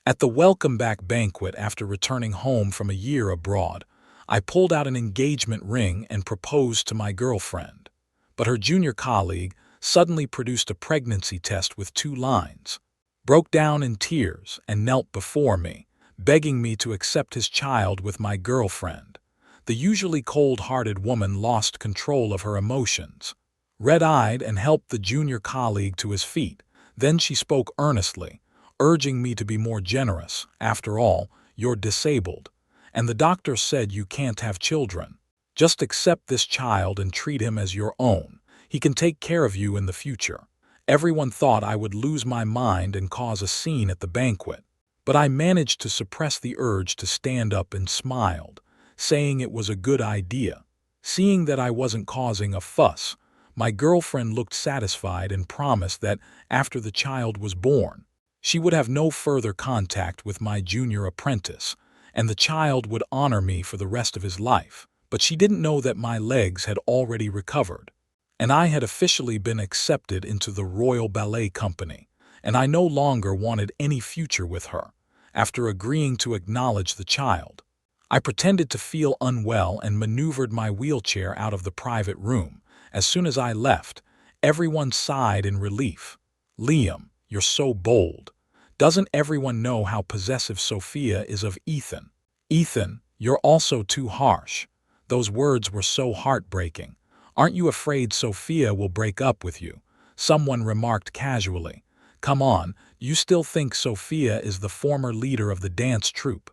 At the welcome back banquet after returning home from a year abroad, I pulled out an engagement ring and proposed to my girlfriend. But her junior colleague suddenly produced a pregnancy test with 2 lines, broke down in tears, and knelt before me, begging me to accept his child with my girlfriend. The usually cold-hearted woman lost control of her emotions, red-eyed, and helped the junior colleague to his feet. Then she spoke earnestly, urging me to be more generous. After all, you're disabled, and the doctor said you can't have children. Just accept this child and treat him as your own. He can take care of you in the future. Everyone thought I would lose my mind and cause a scene at the banquet, but I managed to suppress the urge to stand up and smiled, saying it was a good idea. Seeing that I wasn't causing a fuss, my girlfriend looked satisfied and promised that after the child was born, she would have no further contact with my junior apprentice, and the child would honor me for the rest of his life. But she didn't know that my legs had already recovered, and I had officially been accepted into the Royal Ballet company, and I no longer wanted any future with her. After agreeing to acknowledge the child, I pretended to feel unwell and maneuvered my wheelchair out of the private room. As soon as I left, everyone sighed in relief. "Liam, you're so bold. Doesn't everyone know how possessive Sophia is of Ethan? Ethan, you're also too harsh." Those words were so heartbreaking. "Aren't you afraid Sophia will break up with you?" Someone remarked casually. "Come on, you still think Sophia is the former leader of the dance troupe?"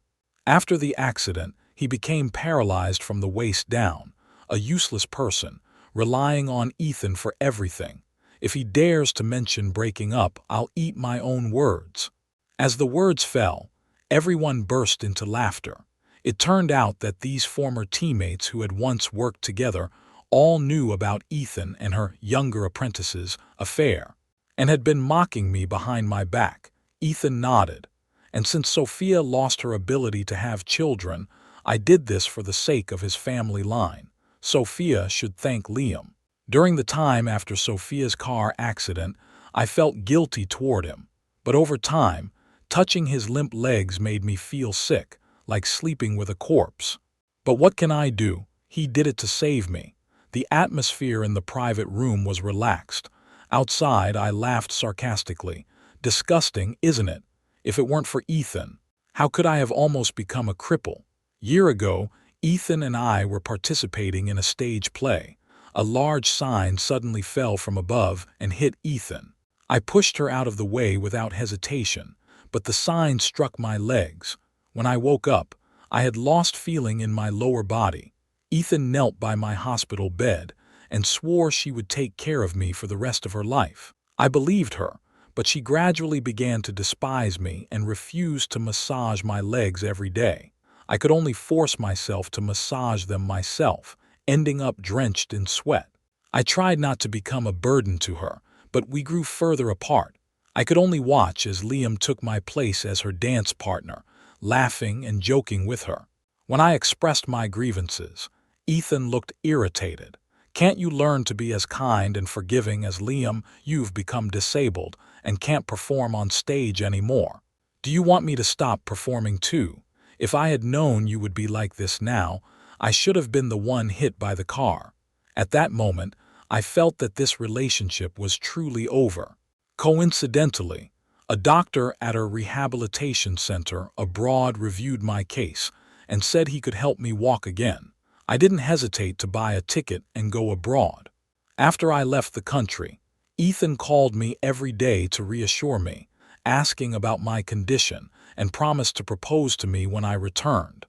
After the accident, he became paralyzed from the waist down, a useless person, relying on Ethan for everything. "If he dares to mention breaking up, I'll eat my own words." As the words fell, everyone burst into laughter. It turned out that these former teammates who had once worked together all knew about Ethan and her younger apprentice's affair, and had been mocking me behind my back. Ethan nodded. "And since Sophia lost her ability to have children, I did this for the sake of his family line. Sophia should thank Liam." During the time after Sophia's car accident, I felt guilty toward him, but over time, touching his limp legs made me feel sick, like sleeping with a corpse. But what can I do? He did it to save me. The atmosphere in the private room was relaxed. Outside, I laughed sarcastically. "Disgusting, isn't it? If it weren't for Ethan, how could I have almost become a cripple?" Year ago, Ethan and I were participating in a stage play. A large sign suddenly fell from above and hit Ethan. I pushed her out of the way without hesitation, but the sign struck my legs. When I woke up, I had lost feeling in my lower body. Ethan knelt by my hospital bed and swore she would take care of me for the rest of her life. I believed her, but she gradually began to despise me and refused to massage my legs every day. I could only force myself to massage them myself, ending up drenched in sweat. I tried not to become a burden to her, but we grew further apart. I could only watch as Liam took my place as her dance partner, laughing and joking with her. When I expressed my grievances, Ethan looked irritated. "Can't you learn to be as kind and forgiving as Liam? You've become disabled and can't perform on stage anymore. Do you want me to stop performing too? If I had known you would be like this now, I should have been the one hit by the car." At that moment, I felt that this relationship was truly over. Coincidentally, a doctor at a rehabilitation center abroad reviewed my case and said he could help me walk again. I didn't hesitate to buy a ticket and go abroad. After I left the country, Ethan called me every day to reassure me, asking about my condition, and promised to propose to me when I returned.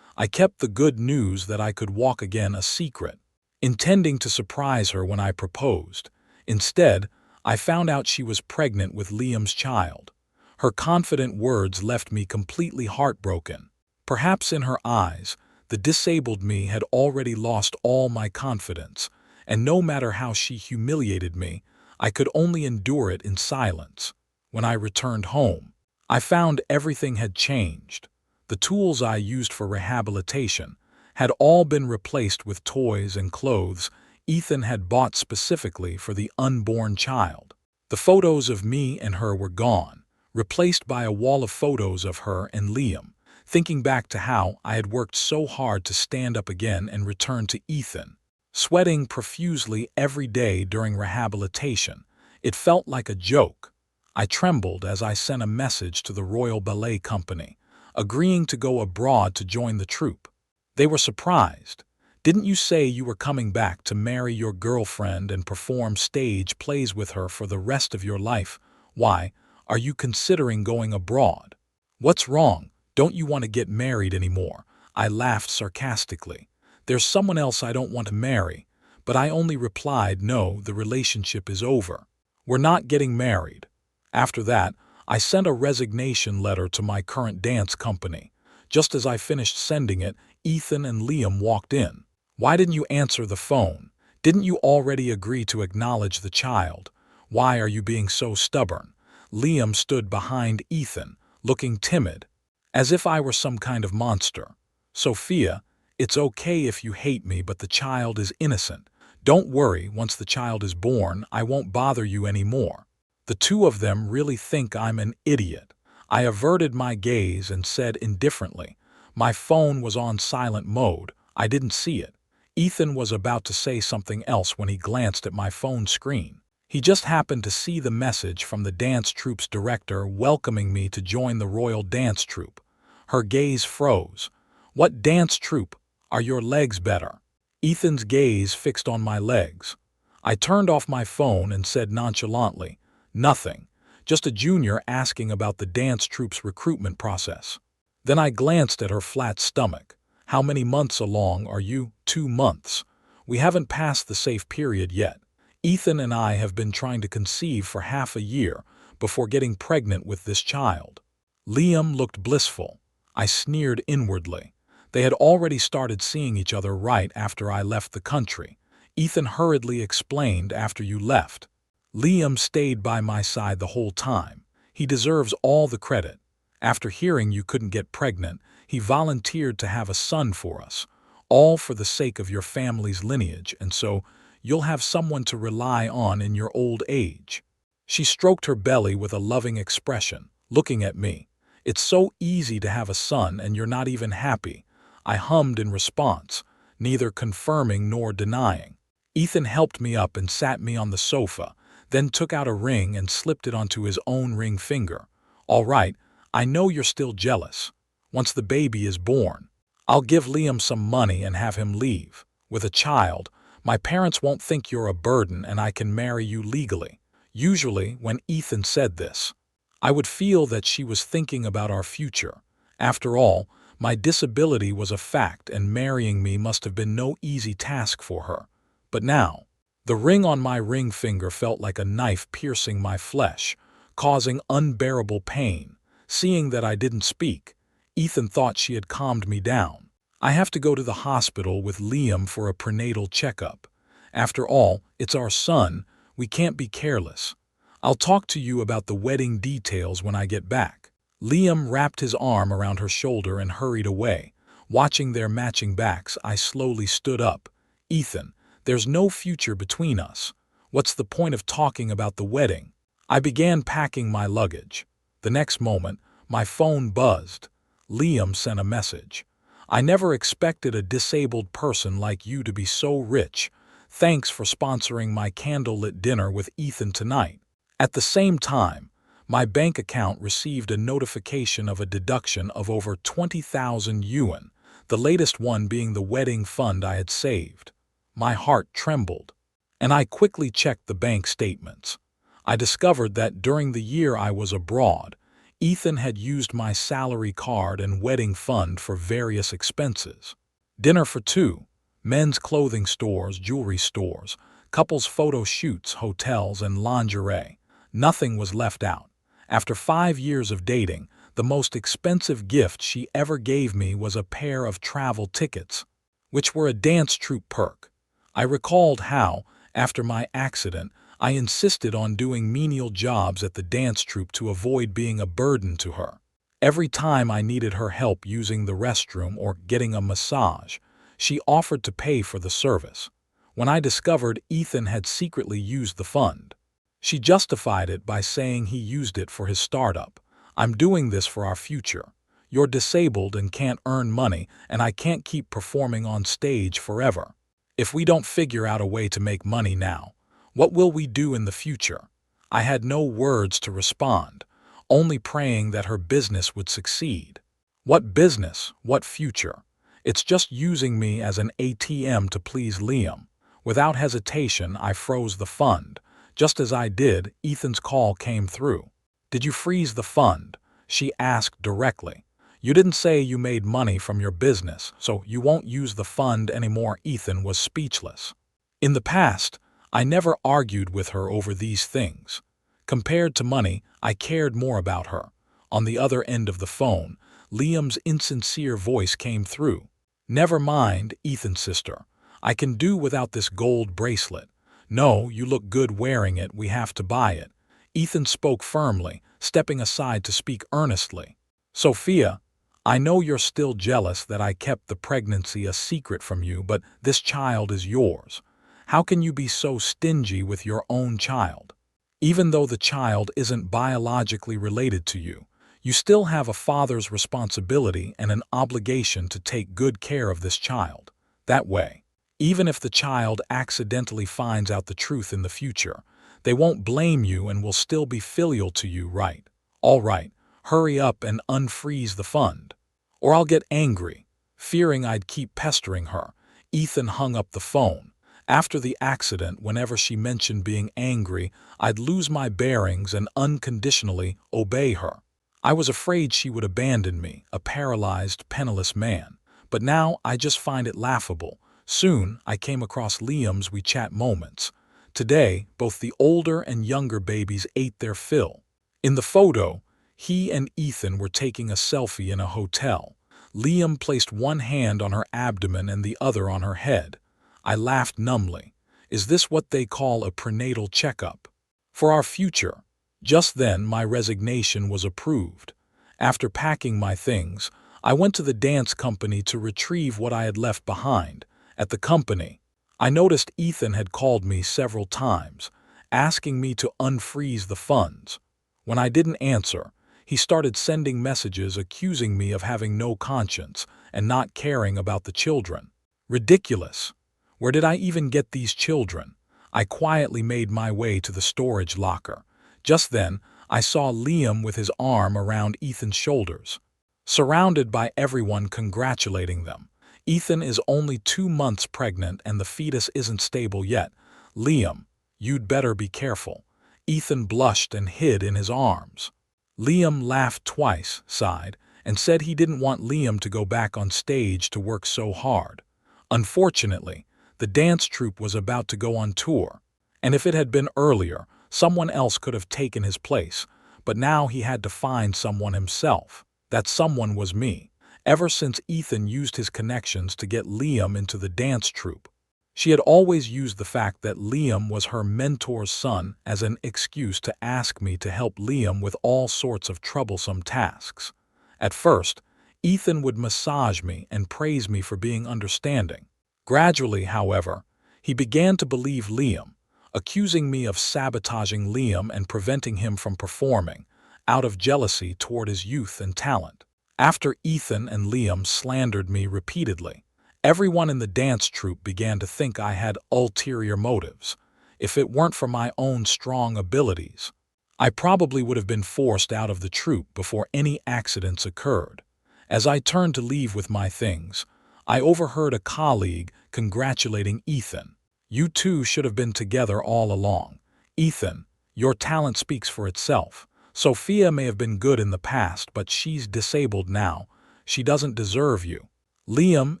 I kept the good news that I could walk again a secret, intending to surprise her when I proposed. Instead, I found out she was pregnant with Liam's child. Her confident words left me completely heartbroken. Perhaps in her eyes, the disabled me had already lost all my confidence, and no matter how she humiliated me, I could only endure it in silence. When I returned home, I found everything had changed. The tools I used for rehabilitation had all been replaced with toys and clothes Ethan had bought specifically for the unborn child. The photos of me and her were gone, replaced by a wall of photos of her and Liam, thinking back to how I had worked so hard to stand up again and return to Ethan. Sweating profusely every day during rehabilitation, it felt like a joke. I trembled as I sent a message to the Royal Ballet Company, agreeing to go abroad to join the troupe. They were surprised. Didn't you say you were coming back to marry your girlfriend and perform stage plays with her for the rest of your life? Why are you considering going abroad? What's wrong? Don't you want to get married anymore? I laughed sarcastically. There's someone else I don't want to marry, but I only replied, no, the relationship is over. We're not getting married. After that, I sent a resignation letter to my current dance company. Just as I finished sending it, Ethan and Liam walked in. Why didn't you answer the phone? Didn't you already agree to acknowledge the child? Why are you being so stubborn? Liam stood behind Ethan, looking timid, as if I were some kind of monster. Sophia, it's okay if you hate me, but the child is innocent. Don't worry, once the child is born, I won't bother you anymore. The two of them really think I'm an idiot. I averted my gaze and said indifferently, my phone was on silent mode. I didn't see it. Ethan was about to say something else when he glanced at my phone screen. He just happened to see the message from the dance troupe's director welcoming me to join the Royal Dance Troupe. Her gaze froze. What dance troupe? Are your legs better? Ethan's gaze fixed on my legs. I turned off my phone and said nonchalantly, nothing, just a junior asking about the dance troupe's recruitment process. Then I glanced at her flat stomach. How many months along are you? 2 months. We haven't passed the safe period yet. Ethan and I have been trying to conceive for half a year before getting pregnant with this child. Liam looked blissful. I sneered inwardly. They had already started seeing each other right after I left the country. Ethan hurriedly explained after you left. Liam stayed by my side the whole time. He deserves all the credit. After hearing you couldn't get pregnant, he volunteered to have a son for us, all for the sake of your family's lineage, and so you'll have someone to rely on in your old age. She stroked her belly with a loving expression, looking at me. It's so easy to have a son and you're not even happy. I hummed in response, neither confirming nor denying. Ethan helped me up and sat me on the sofa, then took out a ring and slipped it onto his own ring finger. All right, I know you're still jealous. Once the baby is born, I'll give Liam some money and have him leave. With a child, my parents won't think you're a burden and I can marry you legally. Usually, when Ethan said this, I would feel that she was thinking about our future. After all, my disability was a fact and marrying me must have been no easy task for her. But now, the ring on my ring finger felt like a knife piercing my flesh, causing unbearable pain. Seeing that I didn't speak, Ethan thought she had calmed me down. I have to go to the hospital with Liam for a prenatal checkup. After all, it's our son. We can't be careless. I'll talk to you about the wedding details when I get back. Liam wrapped his arm around her shoulder and hurried away. Watching their matching backs, I slowly stood up. Ethan, there's no future between us. What's the point of talking about the wedding? I began packing my luggage. The next moment, my phone buzzed. Liam sent a message. I never expected a disabled person like you to be so rich. Thanks for sponsoring my candlelit dinner with Ethan tonight. At the same time, my bank account received a notification of a deduction of over 20,000 yuan, the latest one being the wedding fund I had saved. My heart trembled, and I quickly checked the bank statements. I discovered that during the year I was abroad, Ethan had used my salary card and wedding fund for various expenses. Dinner for two, men's clothing stores, jewelry stores, couples photo shoots, hotels, and lingerie. Nothing was left out. After 5 years of dating, the most expensive gift she ever gave me was a pair of travel tickets, which were a dance troupe perk. I recalled how, after my accident, I insisted on doing menial jobs at the dance troupe to avoid being a burden to her. Every time I needed her help using the restroom or getting a massage, she offered to pay for the service. When I discovered Ethan had secretly used the fund, she justified it by saying he used it for his startup. I'm doing this for our future. You're disabled and can't earn money, and I can't keep performing on stage forever. If we don't figure out a way to make money now, what will we do in the future?" I had no words to respond, only praying that her business would succeed. What business? What future? It's just using me as an ATM to please Liam. Without hesitation, I froze the fund. Just as I did, Ethan's call came through. "Did you freeze the fund?" she asked directly. "You didn't say you made money from your business, so you won't use the fund anymore." Ethan was speechless. In the past, I never argued with her over these things. Compared to money, I cared more about her. On the other end of the phone, Liam's insincere voice came through. "Never mind, Ethan's sister. I can do without this gold bracelet. No, you look good wearing it. We have to buy it." Ethan spoke firmly, stepping aside to speak earnestly. "Sophia, I know you're still jealous that I kept the pregnancy a secret from you, but this child is yours. How can you be so stingy with your own child? Even though the child isn't biologically related to you, you still have a father's responsibility and an obligation to take good care of this child. That way, even if the child accidentally finds out the truth in the future, they won't blame you and will still be filial to you, right? All right, hurry up and unfreeze the fund, or I'll get angry." Fearing I'd keep pestering her, Ethan hung up the phone. After the accident, whenever she mentioned being angry, I'd lose my bearings and unconditionally obey her. I was afraid she would abandon me, a paralyzed, penniless man. But now I just find it laughable. Soon, I came across Liam's We Chat moments. Today, both the older and younger babies ate their fill. In the photo, he and Ethan were taking a selfie in a hotel. Liam placed one hand on her abdomen and the other on her head. I laughed numbly. Is this what they call a prenatal checkup? For our future. Just then, my resignation was approved. After packing my things, I went to the dance company to retrieve what I had left behind. At the company, I noticed Ethan had called me several times, asking me to unfreeze the funds. When I didn't answer, he started sending messages accusing me of having no conscience and not caring about the children. Ridiculous. Where did I even get these children? I quietly made my way to the storage locker. Just then, I saw Liam with his arm around Ethan's shoulders, surrounded by everyone congratulating them. "Ethan is only 2 months pregnant and the fetus isn't stable yet. Liam, you'd better be careful." Ethan blushed and hid in his arms. Liam laughed twice, sighed, and said he didn't want Liam to go back on stage to work so hard. Unfortunately, the dance troupe was about to go on tour, and if it had been earlier, someone else could have taken his place, but now he had to find someone himself. That someone was me. Ever since Ethan used his connections to get Liam into the dance troupe, she had always used the fact that Liam was her mentor's son as an excuse to ask me to help Liam with all sorts of troublesome tasks. At first, Ethan would massage me and praise me for being understanding. Gradually, however, he began to believe Liam, accusing me of sabotaging Liam and preventing him from performing, out of jealousy toward his youth and talent. After Ethan and Liam slandered me repeatedly, everyone in the dance troupe began to think I had ulterior motives. If it weren't for my own strong abilities, I probably would have been forced out of the troupe before any accidents occurred. As I turned to leave with my things, I overheard a colleague congratulating Ethan. "You two should have been together all along. Ethan, your talent speaks for itself. Sophia may have been good in the past, but she's disabled now. She doesn't deserve you. Liam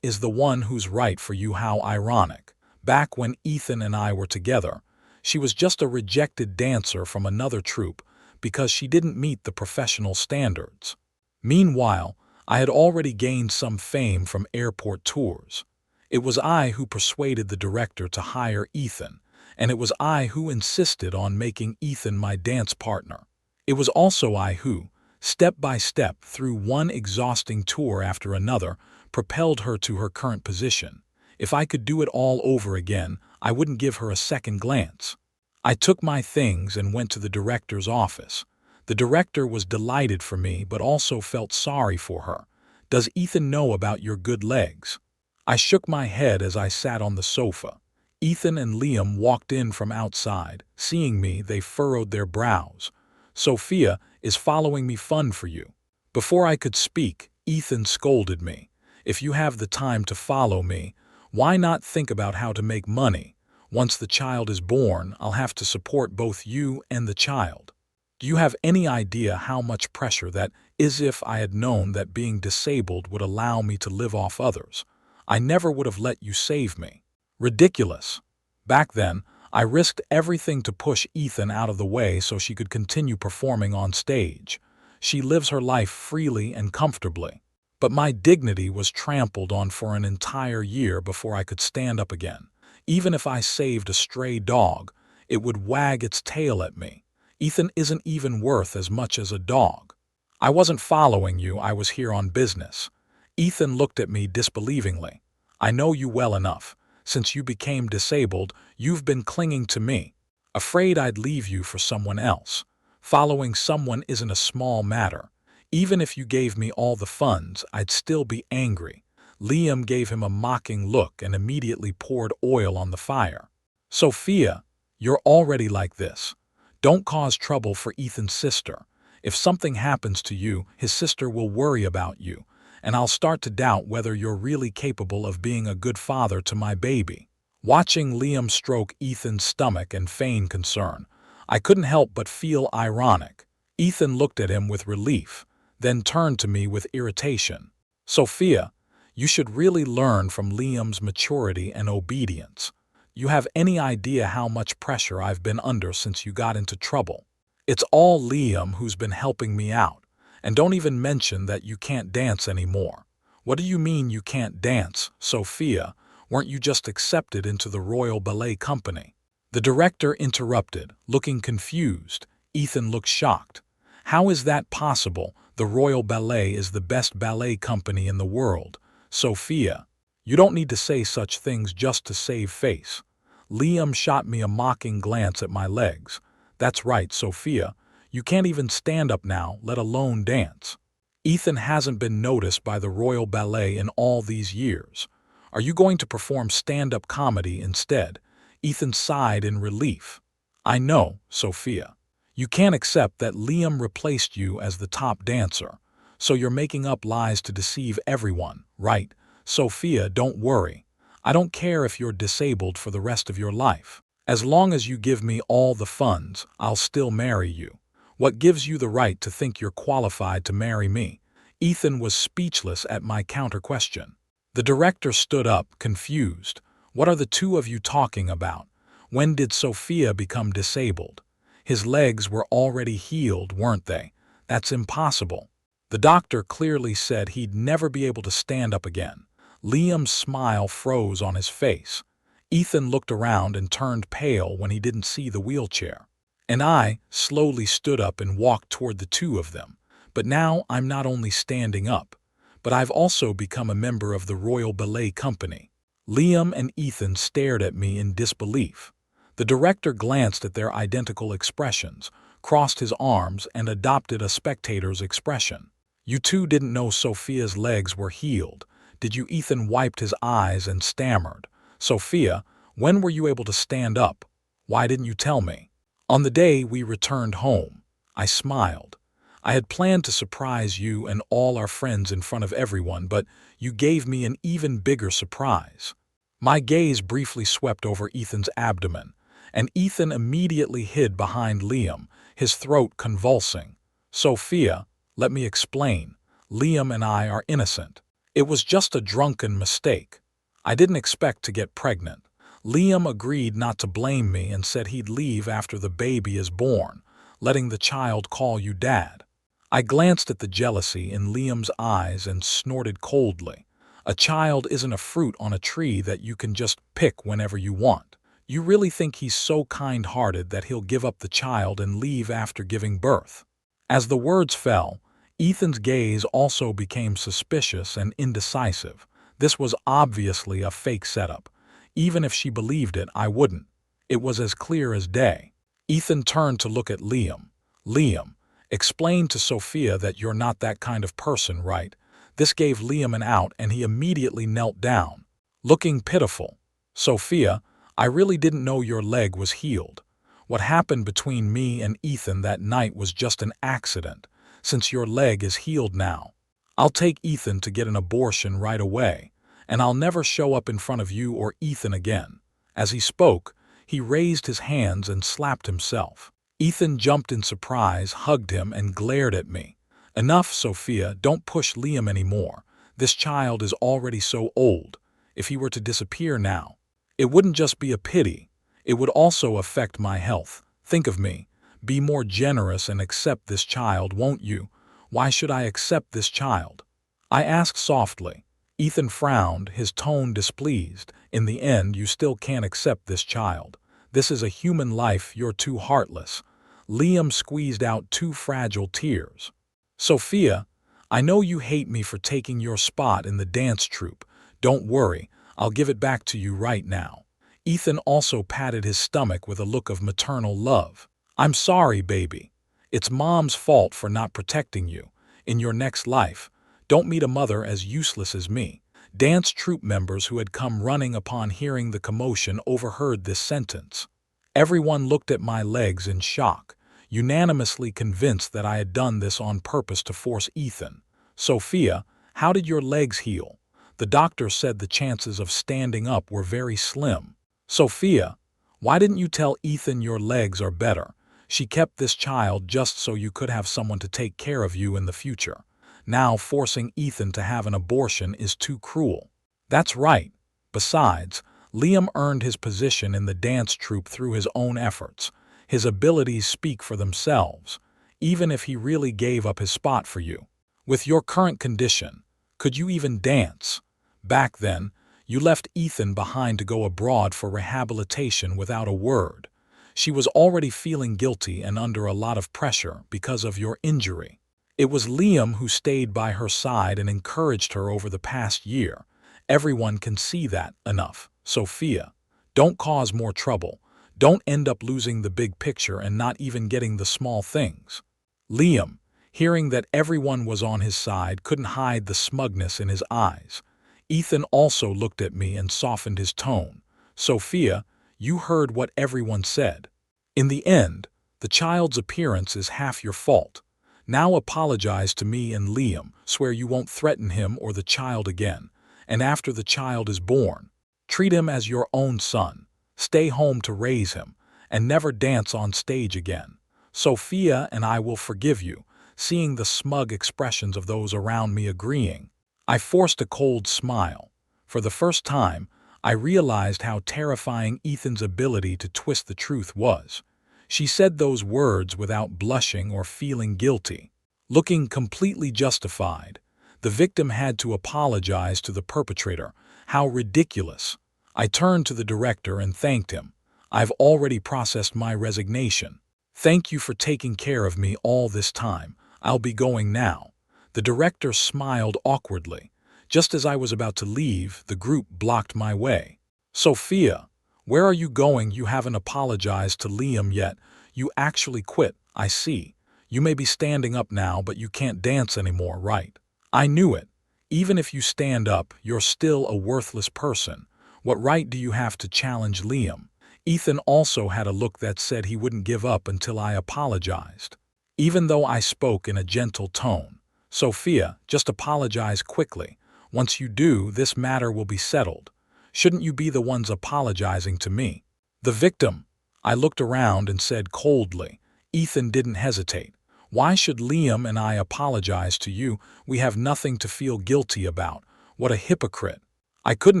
is the one who's right for you." How ironic. Back when Ethan and I were together, she was just a rejected dancer from another troupe because she didn't meet the professional standards. Meanwhile, I had already gained some fame from airport tours. It was I who persuaded the director to hire Ethan, and it was I who insisted on making Ethan my dance partner. It was also I who, step by step through one exhausting tour after another, propelled her to her current position. If I could do it all over again, I wouldn't give her a second glance. I took my things and went to the director's office. The director was delighted for me but also felt sorry for her. "Does Ethan know about your good legs?" I shook my head as I sat on the sofa. Ethan and Liam walked in from outside. Seeing me, they furrowed their brows. "Sophia, is following me fun for you?" Before I could speak, Ethan scolded me. "If you have the time to follow me, why not think about how to make money? Once the child is born, I'll have to support both you and the child. Do you have any idea how much pressure that is? If I had known that being disabled would allow me to live off others, I never would have let you save me." Ridiculous. Back then, I risked everything to push Ethan out of the way so she could continue performing on stage. She lives her life freely and comfortably. But my dignity was trampled on for an entire year before I could stand up again. Even if I saved a stray dog, it would wag its tail at me. Ethan isn't even worth as much as a dog. "I wasn't following you, I was here on business." Ethan looked at me disbelievingly. "I know you well enough. Since you became disabled, you've been clinging to me, afraid I'd leave you for someone else. Following someone isn't a small matter. Even if you gave me all the funds, I'd still be angry." Liam gave him a mocking look and immediately poured oil on the fire. "Sophia, you're already like this. Don't cause trouble for Ethan's sister. If something happens to you, his sister will worry about you, and I'll start to doubt whether you're really capable of being a good father to my baby." Watching Liam stroke Ethan's stomach and feign concern, I couldn't help but feel ironic. Ethan looked at him with relief, then turned to me with irritation. "Sophia, you should really learn from Liam's maturity and obedience. You have any idea how much pressure I've been under since you got into trouble? It's all Liam who's been helping me out. And don't even mention that you can't dance anymore." "What do you mean you can't dance, Sophia? Weren't you just accepted into the Royal Ballet Company?" The director interrupted, looking confused. Ethan looked shocked. "How is that possible? The Royal Ballet is the best ballet company in the world. Sophia, you don't need to say such things just to save face." Liam shot me a mocking glance at my legs. "That's right, Sophia. You can't even stand up now, let alone dance. Ethan hasn't been noticed by the Royal Ballet in all these years. Are you going to perform stand-up comedy instead?" Ethan sighed in relief. "I know, Sophia. You can't accept that Liam replaced you as the top dancer, so you're making up lies to deceive everyone, right? Sophia, don't worry. I don't care if you're disabled for the rest of your life. As long as you give me all the funds, I'll still marry you. What gives you the right to think you're qualified to marry me?" Ethan was speechless at my counter-question. The director stood up, confused. "What are the two of you talking about? When did Sophia become disabled? His legs were already healed, weren't they? That's impossible. The doctor clearly said he'd never be able to stand up again." Liam's smile froze on his face. Ethan looked around and turned pale when he didn't see the wheelchair. And I slowly stood up and walked toward the two of them. But now I'm not only standing up, but I've also become a member of the Royal Ballet Company. Liam and Ethan stared at me in disbelief. The director glanced at their identical expressions, crossed his arms, and adopted a spectator's expression. "You two didn't know Sophia's legs were healed, did you?" Ethan wiped his eyes and stammered. "Sophia, when were you able to stand up? Why didn't you tell me?" "On the day we returned home." I smiled. "I had planned to surprise you and all our friends in front of everyone, but you gave me an even bigger surprise." My gaze briefly swept over Ethan's abdomen, and Ethan immediately hid behind Liam, his throat convulsing. "Sophia, let me explain. Liam and I are innocent. It was just a drunken mistake. I didn't expect to get pregnant." Liam agreed not to blame me and said he'd leave after the baby is born, letting the child call you Dad. I glanced at the jealousy in Liam's eyes and snorted coldly. "A child isn't a fruit on a tree that you can just pick whenever you want. You really think he's so kind-hearted that he'll give up the child and leave after giving birth?" As the words fell, Ethan's gaze also became suspicious and indecisive. This was obviously a fake setup. Even if she believed it, I wouldn't. It was as clear as day. Ethan turned to look at Liam. "Liam, Explain to Sophia that you're not that kind of person, right? This gave Liam an out and he immediately knelt down, looking pitiful. Sophia, I really didn't know your leg was healed. What happened between me and Ethan that night was just an accident, since your leg is healed now. I'll take Ethan to get an abortion right away, and I'll never show up in front of you or Ethan again. As he spoke, he raised his hands and slapped himself. Ethan jumped in surprise, hugged him, and glared at me. Enough, Sophia, don't push Liam anymore. This child is already so old. If he were to disappear now, it wouldn't just be a pity. It would also affect my health. Think of me. Be more generous and accept this child, won't you? Why should I accept this child? I asked softly. Ethan frowned, his tone displeased. In the end, you still can't accept this child. This is a human life, you're too heartless. Liam squeezed out 2 fragile tears. Sophia, I know you hate me for taking your spot in the dance troupe. Don't worry, I'll give it back to you right now. Ethan also patted his stomach with a look of maternal love. I'm sorry, baby. It's Mom's fault for not protecting you. In your next life, don't meet a mother as useless as me. Dance troupe members who had come running upon hearing the commotion overheard this sentence. Everyone looked at my legs in shock, unanimously convinced that I had done this on purpose to force Ethan. Sophia, how did your legs heal? The doctor said the chances of standing up were very slim. Sophia, why didn't you tell Ethan your legs are better? She kept this child just so you could have someone to take care of you in the future. Now forcing Ethan to have an abortion is too cruel. That's right. Besides, Liam earned his position in the dance troupe through his own efforts. His abilities speak for themselves, even if he really gave up his spot for you. With your current condition, could you even dance? Back then, you left Ethan behind to go abroad for rehabilitation without a word. She was already feeling guilty and under a lot of pressure because of your injury. It was Liam who stayed by her side and encouraged her over the past year. Everyone can see that. Enough. Sophia, don't cause more trouble. Don't end up losing the big picture and not even getting the small things. Liam, hearing that everyone was on his side, couldn't hide the smugness in his eyes. Ethan also looked at me and softened his tone. Sophia, you heard what everyone said. In the end, the child's appearance is half your fault. Now apologize to me and Liam, swear you won't threaten him or the child again, and after the child is born, treat him as your own son. Stay home to raise him, and never dance on stage again. Sophia and I will forgive you. Seeing the smug expressions of those around me agreeing, I forced a cold smile. For the first time, I realized how terrifying Ethan's ability to twist the truth was. She said those words without blushing or feeling guilty. Looking completely justified, the victim had to apologize to the perpetrator. How ridiculous. I turned to the director and thanked him. I've already processed my resignation. Thank you for taking care of me all this time. I'll be going now. The director smiled awkwardly. Just as I was about to leave, the group blocked my way. Sophia, where are you going? You haven't apologized to Liam yet. You actually quit, I see. You may be standing up now, but you can't dance anymore, right? I knew it. Even if you stand up, you're still a worthless person. What right do you have to challenge Liam? Ethan also had a look that said he wouldn't give up until I apologized. Even though I spoke in a gentle tone. Sophia, just apologize quickly. Once you do, this matter will be settled. Shouldn't you be the ones apologizing to me? The victim. I looked around and said coldly. Ethan didn't hesitate. Why should Liam and I apologize to you? We have nothing to feel guilty about. What a hypocrite. I couldn't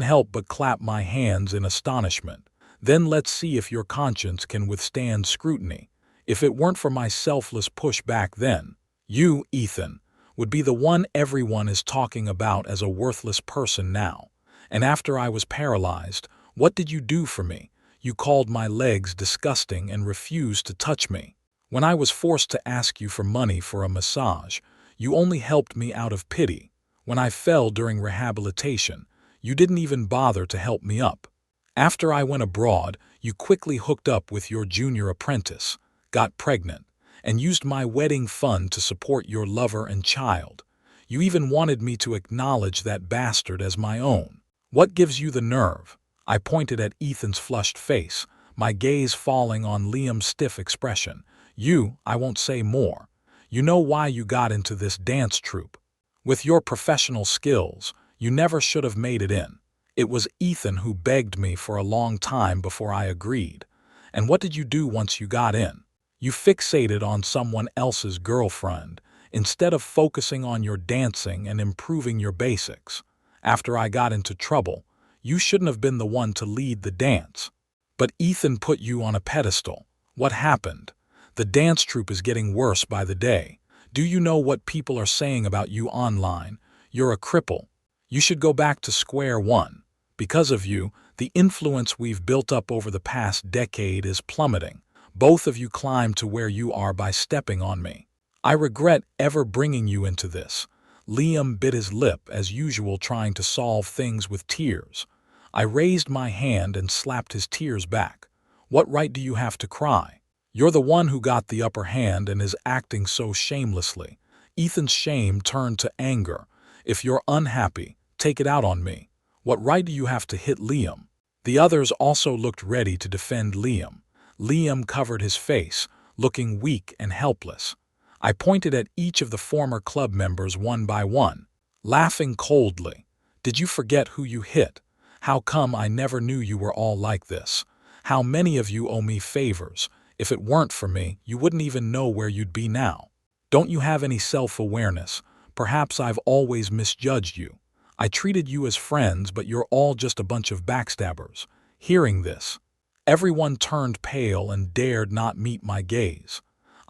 help but clap my hands in astonishment. Then let's see if your conscience can withstand scrutiny. If it weren't for my selfless push back then, you, Ethan, would be the one everyone is talking about as a worthless person now. And after I was paralyzed, what did you do for me? You called my legs disgusting and refused to touch me. When I was forced to ask you for money for a massage, you only helped me out of pity. When I fell during rehabilitation, you didn't even bother to help me up. After I went abroad, you quickly hooked up with your junior apprentice, got pregnant, and used my wedding fund to support your lover and child. You even wanted me to acknowledge that bastard as my own. What gives you the nerve? I pointed at Ethan's flushed face, my gaze falling on Liam's stiff expression. I won't say more. You know why you got into this dance troupe. With your professional skills, you never should have made it in. It was Ethan who begged me for a long time before I agreed. And what did you do once you got in? You fixated on someone else's girlfriend, instead of focusing on your dancing and improving your basics. After I got into trouble, you shouldn't have been the one to lead the dance. But Ethan put you on a pedestal. What happened? The dance troupe is getting worse by the day. Do you know what people are saying about you online? You're a cripple. You should go back to square one. Because of you, the influence we've built up over the past decade is plummeting. Both of you climbed to where you are by stepping on me. I regret ever bringing you into this. Liam bit his lip, as usual, trying to solve things with tears. I raised my hand and slapped his tears back. What right do you have to cry? You're the one who got the upper hand and is acting so shamelessly. Ethan's shame turned to anger. If you're unhappy, take it out on me. What right do you have to hit Liam? The others also looked ready to defend Liam. Liam covered his face, looking weak and helpless. I pointed at each of the former club members one by one, laughing coldly. Did you forget who you hit? How come I never knew you were all like this? How many of you owe me favors? If it weren't for me, you wouldn't even know where you'd be now. Don't you have any self-awareness? Perhaps I've always misjudged you. I treated you as friends, but you're all just a bunch of backstabbers. Hearing this, everyone turned pale and dared not meet my gaze.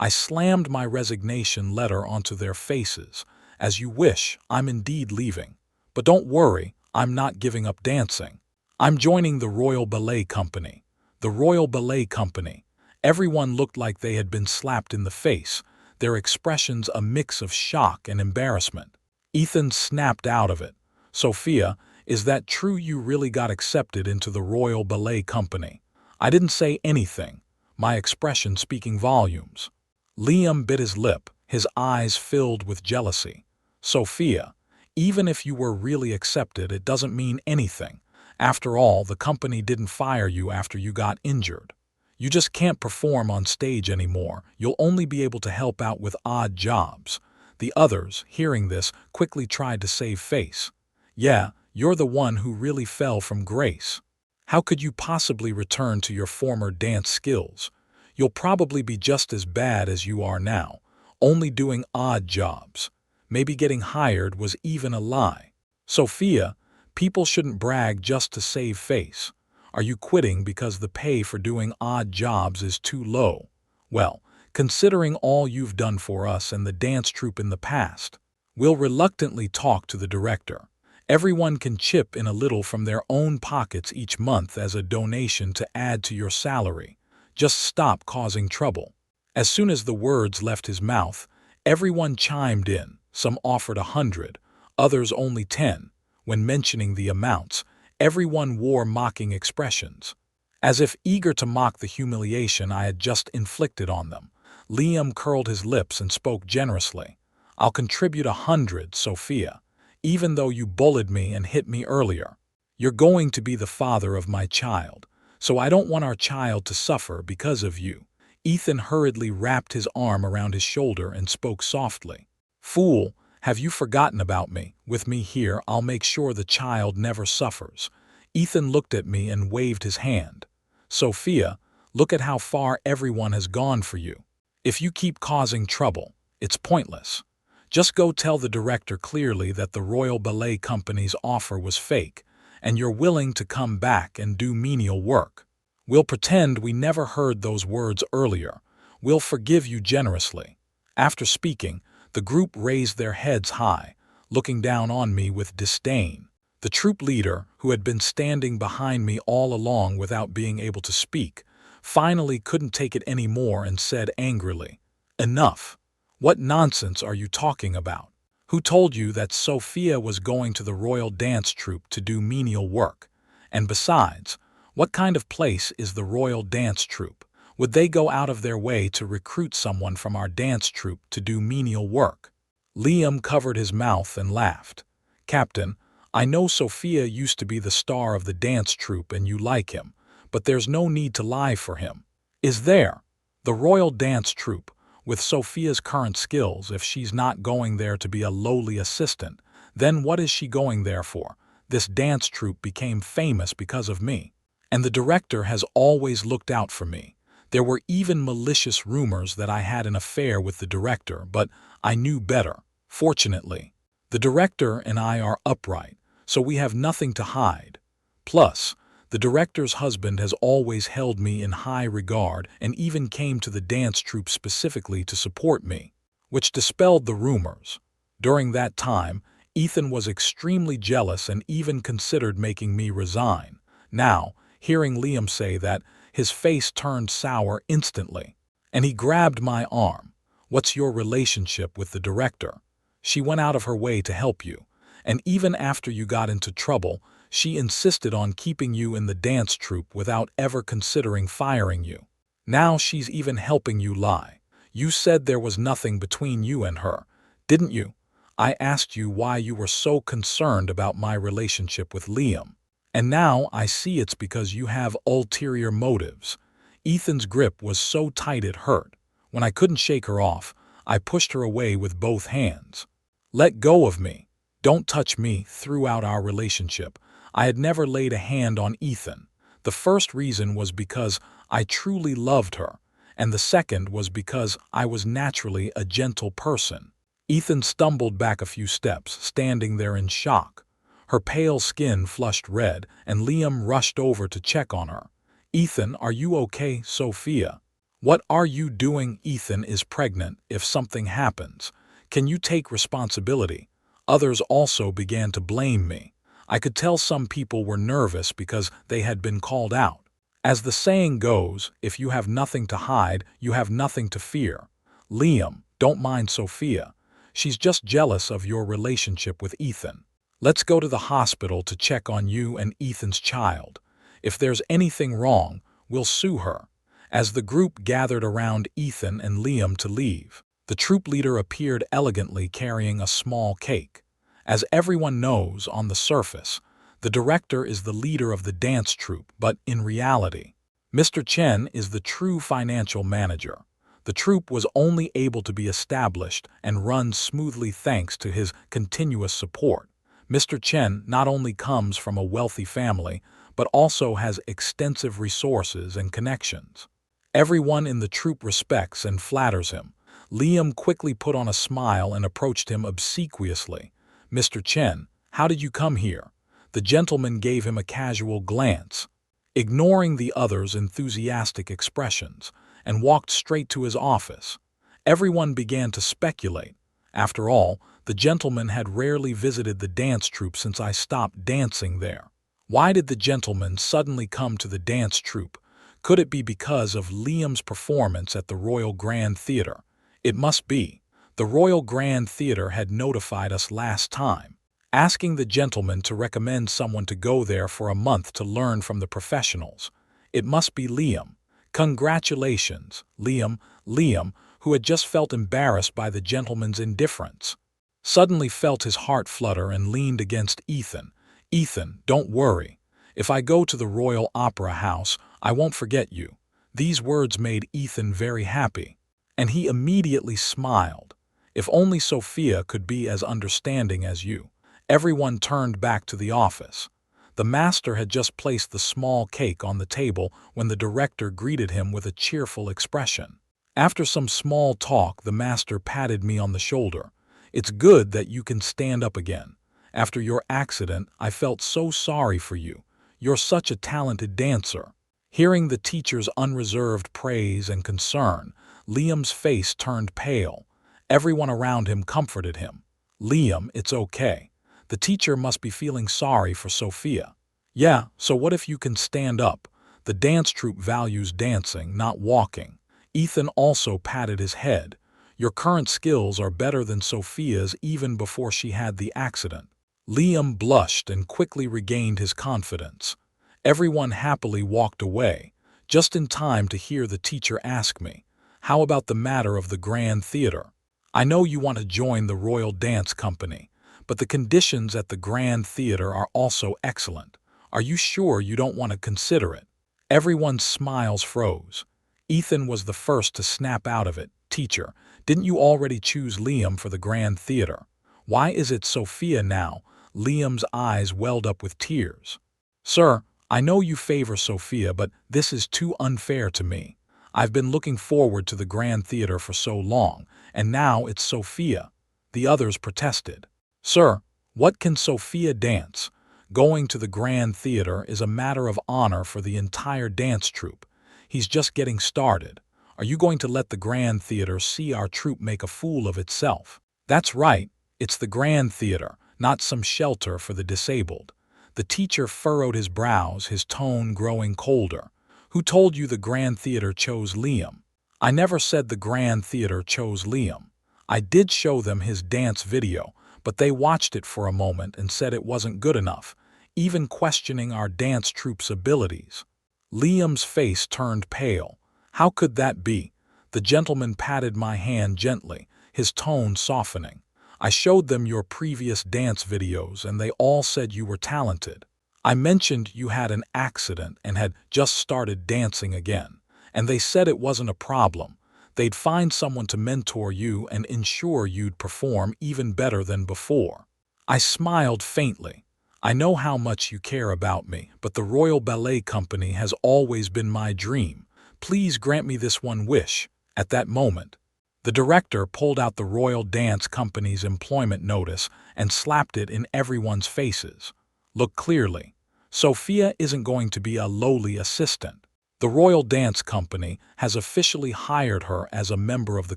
I slammed my resignation letter onto their faces. As you wish, I'm indeed leaving. But don't worry, I'm not giving up dancing. I'm joining the Royal Ballet Company. The Royal Ballet Company. Everyone looked like they had been slapped in the face, their expressions a mix of shock and embarrassment. Ethan snapped out of it. Sophia, is that true you really got accepted into the Royal Ballet Company? I didn't say anything, my expression speaking volumes. Liam bit his lip, his eyes filled with jealousy. Sophia, even if you were really accepted, it doesn't mean anything. After all, the company didn't fire you after you got injured. You just can't perform on stage anymore. You'll only be able to help out with odd jobs. The others, hearing this, quickly tried to save face. Yeah, you're the one who really fell from grace. How could you possibly return to your former dance skills? You'll probably be just as bad as you are now, only doing odd jobs. Maybe getting hired was even a lie. Sophia, people shouldn't brag just to save face. Are you quitting because the pay for doing odd jobs is too low? Well, considering all you've done for us and the dance troupe in the past, we'll reluctantly talk to the director. Everyone can chip in a little from their own pockets each month as a donation to add to your salary. Just stop causing trouble. As soon as the words left his mouth, everyone chimed in. Some offered 100, others only 10. When mentioning the amounts, everyone wore mocking expressions, as if eager to mock the humiliation I had just inflicted on them. Liam curled his lips and spoke generously. I'll contribute 100, Sophia. Even though you bullied me and hit me earlier, you're going to be the father of my child, so I don't want our child to suffer because of you. Ethan hurriedly wrapped his arm around his shoulder and spoke softly. Fool, have you forgotten about me? With me here, I'll make sure the child never suffers. Ethan looked at me and waved his hand. Sophia, look at how far everyone has gone for you. If you keep causing trouble, it's pointless. Just go tell the director clearly that the Royal Ballet Company's offer was fake, and you're willing to come back and do menial work. We'll pretend we never heard those words earlier. We'll forgive you generously. After speaking, the group raised their heads high, looking down on me with disdain. The troop leader, who had been standing behind me all along without being able to speak, finally couldn't take it anymore and said angrily, Enough! What nonsense are you talking about? Who told you that Sophia was going to the Royal Dance Troupe to do menial work? And besides, what kind of place is the Royal Dance Troupe? Would they go out of their way to recruit someone from our dance troupe to do menial work? Liam covered his mouth and laughed. Captain, I know Sophia used to be the star of the dance troupe and you like him, but there's no need to lie for him. Is there? The Royal Dance Troupe, with Sophia's current skills, if she's not going there to be a lowly assistant, then what is she going there for? This dance troupe became famous because of me. And the director has always looked out for me. There were even malicious rumors that I had an affair with the director, but I knew better, fortunately. The director and I are upright, so we have nothing to hide. Plus, the director's husband has always held me in high regard and even came to the dance troupe specifically to support me, which dispelled the rumors. During that time, Ethan was extremely jealous and even considered making me resign. Now, hearing Liam say that, his face turned sour instantly, and he grabbed my arm. What's your relationship with the director? She went out of her way to help you, and even after you got into trouble, she insisted on keeping you in the dance troupe without ever considering firing you. Now she's even helping you lie. You said there was nothing between you and her, didn't you? I asked you why you were so concerned about my relationship with Liam. And now I see it's because you have ulterior motives. Ethan's grip was so tight it hurt. When I couldn't shake her off, I pushed her away with both hands. Let go of me. Don't touch me. Throughout our relationship, I had never laid a hand on Ethan. The first reason was because I truly loved her, and the second was because I was naturally a gentle person. Ethan stumbled back a few steps, standing there in shock. Her pale skin flushed red, and Liam rushed over to check on her. Ethan, are you okay, Sophia? What are you doing? Ethan is pregnant. If something happens, can you take responsibility? Others also began to blame me. I could tell some people were nervous because they had been called out. As the saying goes, if you have nothing to hide, you have nothing to fear. Liam, don't mind Sophia. She's just jealous of your relationship with Ethan. Let's go to the hospital to check on you and Ethan's child. If there's anything wrong, we'll sue her. As the group gathered around Ethan and Liam to leave, the troop leader appeared elegantly carrying a small cake. As everyone knows on the surface, the director is the leader of the dance troupe, but in reality, Mr. Chen is the true financial manager. The troupe was only able to be established and run smoothly thanks to his continuous support. Mr. Chen not only comes from a wealthy family, but also has extensive resources and connections. Everyone in the troupe respects and flatters him. Liam quickly put on a smile and approached him obsequiously. Mr. Chen, how did you come here? The gentleman gave him a casual glance, ignoring the others' enthusiastic expressions, and walked straight to his office. Everyone began to speculate. After all, the gentleman had rarely visited the dance troupe since I stopped dancing there. Why did the gentleman suddenly come to the dance troupe? Could it be because of Liam's performance at the Royal Grand Theatre? It must be. The Royal Grand Theatre had notified us last time, asking the gentleman to recommend someone to go there for a month to learn from the professionals. It must be Liam. Congratulations, Liam. Liam, who had just felt embarrassed by the gentleman's indifference, suddenly felt his heart flutter and leaned against Ethan. Ethan, don't worry. If I go to the Royal Opera House, I won't forget you. These words made Ethan very happy, and he immediately smiled. If only Sophia could be as understanding as you. Everyone turned back to the office. The master had just placed the small cake on the table when the director greeted him with a cheerful expression. After some small talk, the master patted me on the shoulder. It's good that you can stand up again. After your accident, I felt so sorry for you. You're such a talented dancer. Hearing the teacher's unreserved praise and concern, Liam's face turned pale. Everyone around him comforted him. Liam, it's okay. The teacher must be feeling sorry for Sophia. Yeah, so what if you can stand up? The dance troupe values dancing, not walking. Ethan also patted his head. Your current skills are better than Sophia's even before she had the accident. Liam blushed and quickly regained his confidence. Everyone happily walked away. just in time to hear the teacher ask me, "How about the matter of the Grand Theater? I know you want to join the Royal Dance Company, but the conditions at the Grand Theater are also excellent. Are you sure you don't want to consider it?" Everyone's smiles froze. Ethan was the first to snap out of it. "Teacher, didn't you already choose Liam for the Grand Theater? Why is it Sophia now?" Liam's eyes welled up with tears. "Sir, I know you favor Sophia, but this is too unfair to me. I've been looking forward to the Grand Theater for so long, and now it's Sophia." The others protested. "Sir, what can Sophia dance? Going to the Grand Theater is a matter of honor for the entire dance troupe. He's just getting started. Are you going to let the Grand Theater see our troupe make a fool of itself?" "That's right. It's the Grand Theater, not some shelter for the disabled." The teacher furrowed his brows, his tone growing colder. "Who told you the Grand Theater chose Liam?" "I never said the Grand Theater chose Liam. I did show them his dance video, but they watched it for a moment and said it wasn't good enough, even questioning our dance troupe's abilities." Liam's face turned pale. "How could that be?" The gentleman patted my hand gently, his tone softening. "I showed them your previous dance videos and they all said you were talented. I mentioned you had an accident and had just started dancing again, and they said it wasn't a problem. They'd find someone to mentor you and ensure you'd perform even better than before." I smiled faintly. "I know how much you care about me, but the Royal Ballet Company has always been my dream. Please grant me this one wish." At that moment, the director pulled out the Royal Dance Company's employment notice and slapped it in everyone's faces. "Look clearly. Sophia isn't going to be a lowly assistant. The Royal Dance Company has officially hired her as a member of the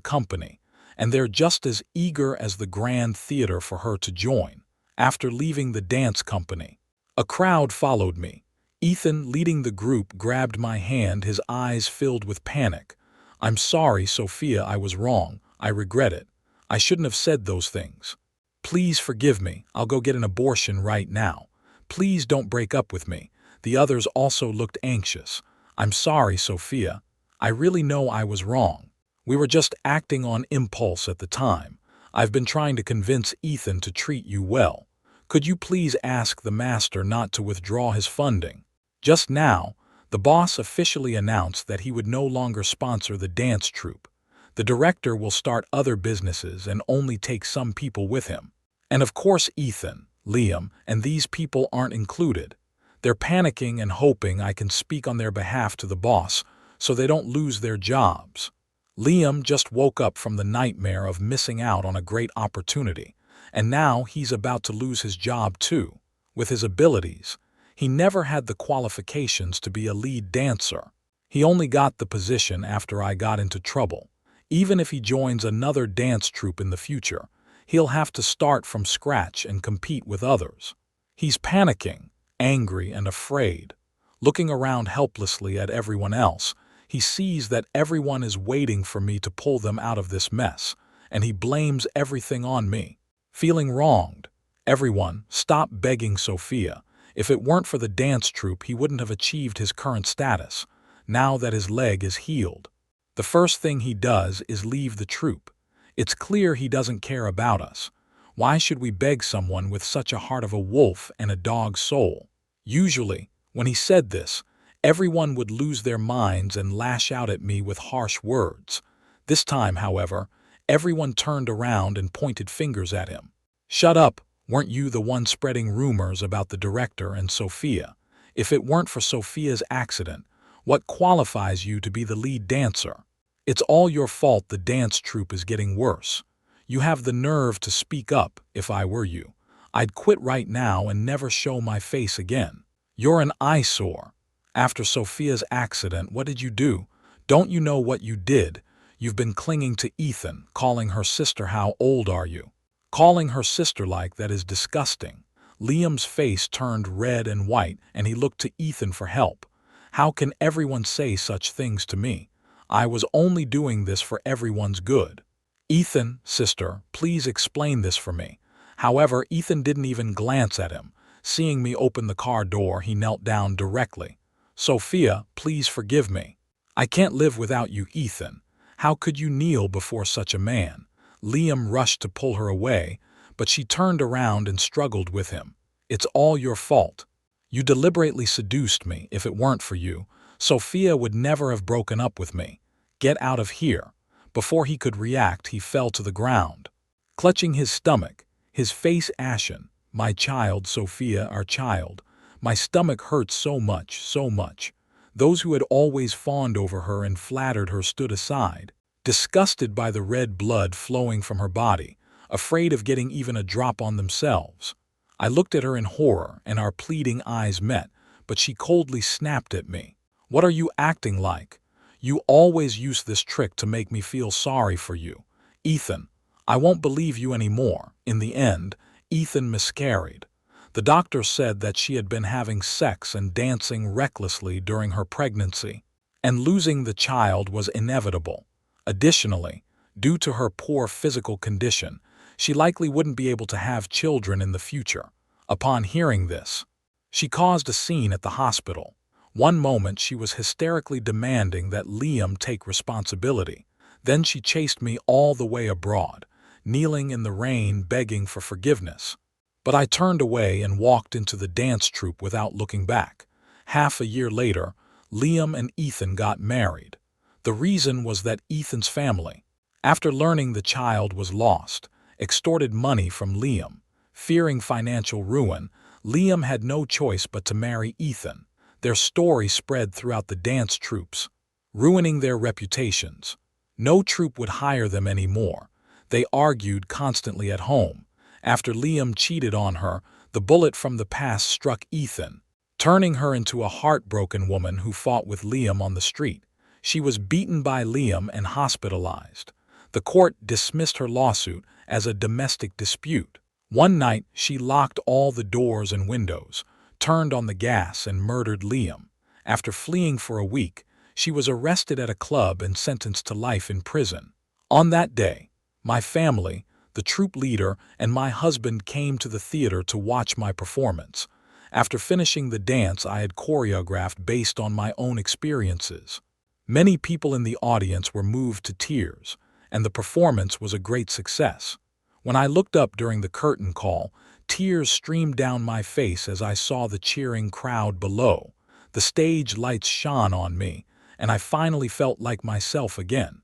company, and they're just as eager as the Grand Theater for her to join." After leaving the dance company, a crowd followed me. Ethan, leading the group, grabbed my hand, his eyes filled with panic. "I'm sorry, Sophia, I was wrong. I regret it. I shouldn't have said those things. Please forgive me. I'll go get an abortion right now. Please don't break up with me." The others also looked anxious. "I'm sorry, Sophia. I really know I was wrong. We were just acting on impulse at the time. I've been trying to convince Ethan to treat you well. Could you please ask the master not to withdraw his funding?" Just now, the boss officially announced that he would no longer sponsor the dance troupe. The director will start other businesses and only take some people with him. And of course Ethan, Liam, and these people aren't included. They're panicking and hoping I can speak on their behalf to the boss so they don't lose their jobs. Liam just woke up from the nightmare of missing out on a great opportunity, and now he's about to lose his job too. With his abilities, he never had the qualifications to be a lead dancer. He only got the position after I got into trouble. Even if he joins another dance troupe in the future, he'll have to start from scratch and compete with others. He's panicking, angry and afraid. Looking around helplessly at everyone else, he sees that everyone is waiting for me to pull them out of this mess, and he blames everything on me. Feeling wronged, "Everyone, stop begging Sophia. If it weren't for the dance troupe, he wouldn't have achieved his current status, now that his leg is healed. The first thing he does is leave the troupe. It's clear he doesn't care about us. Why should we beg someone with such a heart of a wolf and a dog's soul?" Usually, when he said this, everyone would lose their minds and lash out at me with harsh words. This time, however, everyone turned around and pointed fingers at him. "Shut up! Weren't you the one spreading rumors about the director and Sophia? If it weren't for Sophia's accident, what qualifies you to be the lead dancer? It's all your fault the dance troupe is getting worse. You have the nerve to speak up. If I were you, I'd quit right now and never show my face again. You're an eyesore. After Sophia's accident, what did you do? Don't you know what you did? You've been clinging to Ethan, calling her sister. How old are you? Calling her sister like that is disgusting." Liam's face turned red and white, and he looked to Ethan for help. "How can everyone say such things to me? I was only doing this for everyone's good." "Ethan, sister, please explain this for me." However, Ethan didn't even glance at him. Seeing me open the car door, he knelt down directly. "Sophia, please forgive me. I can't live without you, Ethan. How could you kneel before such a man?" Liam rushed to pull her away, but she turned around and struggled with him. "It's all your fault. You deliberately seduced me. If it weren't for you, Sophia would never have broken up with me. Get out of here." Before he could react, he fell to the ground, clutching his stomach, his face ashen. "My child, Sophia, our child. My stomach hurts so much, so much." Those who had always fawned over her and flattered her stood aside, disgusted by the red blood flowing from her body, afraid of getting even a drop on themselves. I looked at her in horror, and our pleading eyes met, but she coldly snapped at me. "What are you acting like? You always use this trick to make me feel sorry for you. Ethan, I won't believe you anymore." In the end, Ethan miscarried. The doctor said that she had been having sex and dancing recklessly during her pregnancy, and losing the child was inevitable. Additionally, due to her poor physical condition, she likely wouldn't be able to have children in the future. Upon hearing this, she caused a scene at the hospital. One moment she was hysterically demanding that Liam take responsibility. Then she chased me all the way abroad, kneeling in the rain begging for forgiveness. But I turned away and walked into the dance troupe without looking back. Half a year later, Liam and Ethan got married. The reason was that Ethan's family, after learning the child was lost, extorted money from Liam. Fearing financial ruin, Liam had no choice but to marry Ethan. Their story spread throughout the dance troupes, ruining their reputations. No troupe would hire them anymore. They argued constantly at home. After Liam cheated on her, the bullet from the past struck Ethan, turning her into a heartbroken woman who fought with Liam on the street. She was beaten by Liam and hospitalized. The court dismissed her lawsuit as a domestic dispute. One night, she locked all the doors and windows, turned on the gas, and murdered Liam. After fleeing for a week, she was arrested at a club and sentenced to life in prison. On that day, my family, the troupe leader, and my husband came to the theater to watch my performance. After finishing the dance I had choreographed based on my own experiences, many people in the audience were moved to tears, and the performance was a great success. When I looked up during the curtain call, tears streamed down my face as I saw the cheering crowd below. The stage lights shone on me, and I finally felt like myself again.